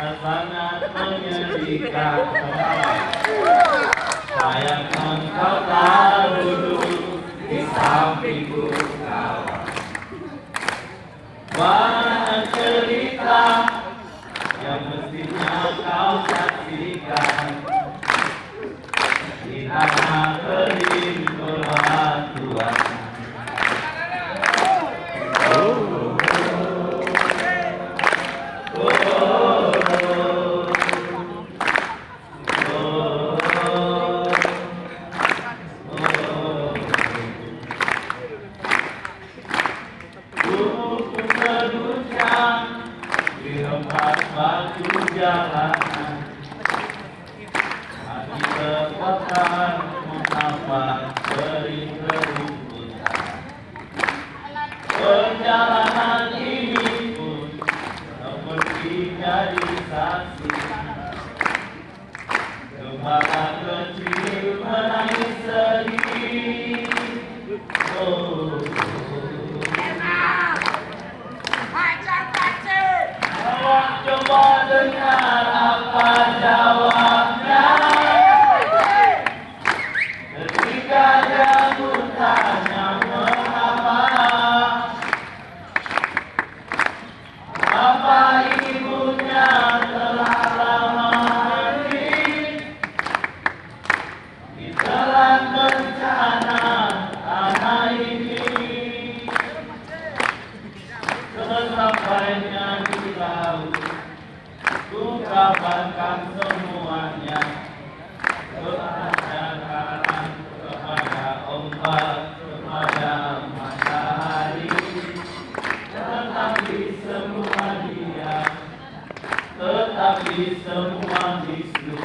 sangat menyedihkan. Sayang engkau tak duduk di sampingku kawan. Banyak cerita yang mestinya kau saksikan di tanah kering perbantuan. Di tempat batu jalanan, hati terkotak mengapa sering kerumputan. Perjalanan ini pun seperti jadi saksi, gembala kecil menangis sedih. Coba dengar apa jawabnya ketika dia bertanya mengapa. Apa ibunya telah lama mati ditelan bencana tanah ini. Sesampainya di laut, ungkapkan semuanya kepada karang, kepada ombak, kepada matahari. Tetapi semua dia, tetapi semua bisu